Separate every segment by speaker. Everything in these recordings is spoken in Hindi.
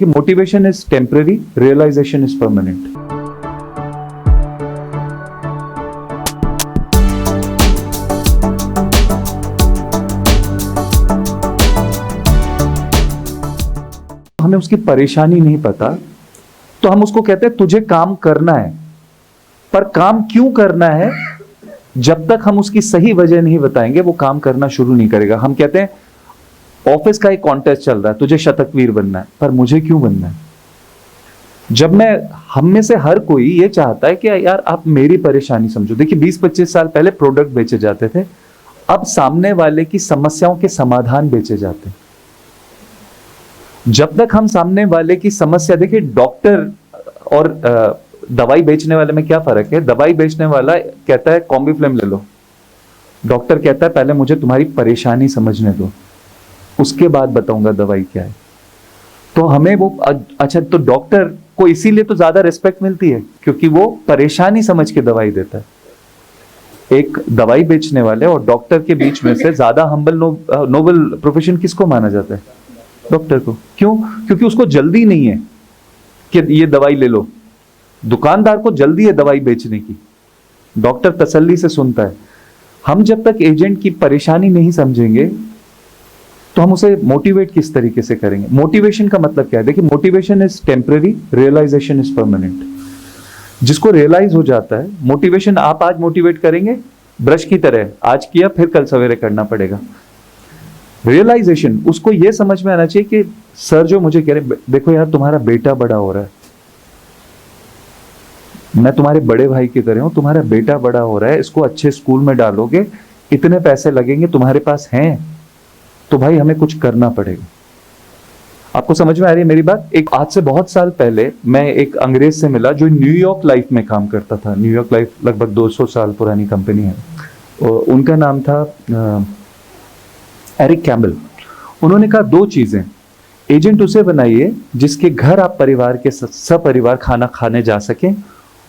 Speaker 1: कि motivation is temporary, realisation is permanent. हमें उसकी परेशानी नहीं पता तो हम उसको कहते हैं तुझे काम करना है, पर काम क्यों करना है जब तक हम उसकी सही वजह नहीं बताएंगे वो काम करना शुरू नहीं करेगा। हम कहते हैं ऑफिस का एक कॉन्टेस्ट चल रहा है, तुझे शतकवीर बनना है, पर मुझे क्यों बनना है? जब हम में से हर कोई ये चाहता है कि यार आप मेरी परेशानी समझो। देखिए 20-25 साल पहले प्रोडक्ट बेचे जाते थे, अब सामने वाले की समस्याओं के समाधान बेचे जाते हैं। जब तक हम सामने वाले की समस्या, देखिए डॉक्टर और दवाई बेचने वाले में क्या फर्क है? दवाई बेचने वाला कहता है कॉम्बीफ्लेम ले लो, डॉक्टर कहता है पहले मुझे तुम्हारी परेशानी समझने दो, उसके बाद बताऊंगा दवाई क्या है। तो हमें वो अच्छा, तो डॉक्टर को इसीलिए तो ज्यादा रिस्पेक्ट मिलती है क्योंकि वो परेशानी समझ के दवाई देता है। एक दवाई बेचने वाले और डॉक्टर के बीच में से ज्यादा हम्बल नोबल प्रोफेशन किसको माना जाता है? डॉक्टर को। क्यों? क्योंकि उसको जल्दी नहीं है कि ये दवाई ले लो, दुकानदार को जल्दी है दवाई बेचने की, डॉक्टर तसल्ली से सुनता है। हम जब तक एजेंट की परेशानी नहीं समझेंगे तो हम उसे मोटिवेट किस तरीके से करेंगे? मोटिवेशन का मतलब क्या है? देखिए motivation is temporary, realisation is permanent. जिसको रियलाइज हो जाता है, मोटिवेशन आप आज मोटिवेट करेंगे ब्रश की तरह, आज किया फिर कल सवेरे करना पड़ेगा। रियलाइजेशन उसको यह समझ में आना चाहिए कि सर जो मुझे कह रहे, देखो यार तुम्हारा बेटा बड़ा हो रहा है, मैं तुम्हारे बड़े भाई की तरह हूं, तुम्हारा बेटा बड़ा हो रहा है, इसको अच्छे स्कूल में डालोगे, इतने पैसे लगेंगे, तुम्हारे पास हैं, तो भाई हमें कुछ करना पड़ेगा। आपको समझ में आ रही है मेरी बात? एक आज से बहुत साल पहले मैं एक अंग्रेज से मिला जो न्यूयॉर्क लाइफ में काम करता था। न्यूयॉर्क लाइफ लगभग 200 साल पुरानी कंपनी है, और उनका नाम था एरिक कैम्बल। उन्होंने कहा दो चीजें, एजेंट उसे बनाइए जिसके घर आप परिवार के सपरिवार खाना खाने जा सकें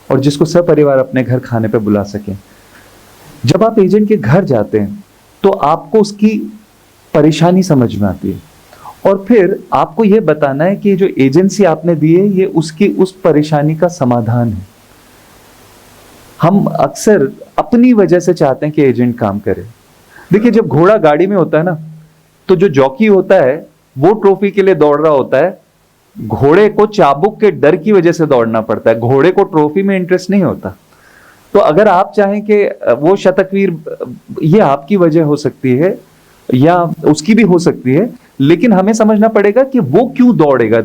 Speaker 1: और जिसको सपरिवार अपने घर खाने पे बुला सकें। जब आप एजेंट के घर जाते हैं तो आपको उसकी परेशानी समझ में आती है और फिर आपको यह बताना है कि जो एजेंसी आपने दी है ये उसकी उस परेशानी का समाधान है। हम अक्सर अपनी वजह से चाहते हैं कि एजेंट काम करे। देखिए जब घोड़ा गाड़ी में होता है ना, तो जो जॉकी होता है वो ट्रॉफी के लिए दौड़ रहा होता है, घोड़े को चाबुक के डर की वजह से दौड़ना पड़ता है, घोड़े को ट्रॉफी में इंटरेस्ट नहीं होता। तो अगर आप चाहें कि वो शतकवीर, ये आपकी वजह हो सकती है या उसकी भी हो सकती है, लेकिन हमें समझना पड़ेगा कि वो क्यों दौड़ेगा।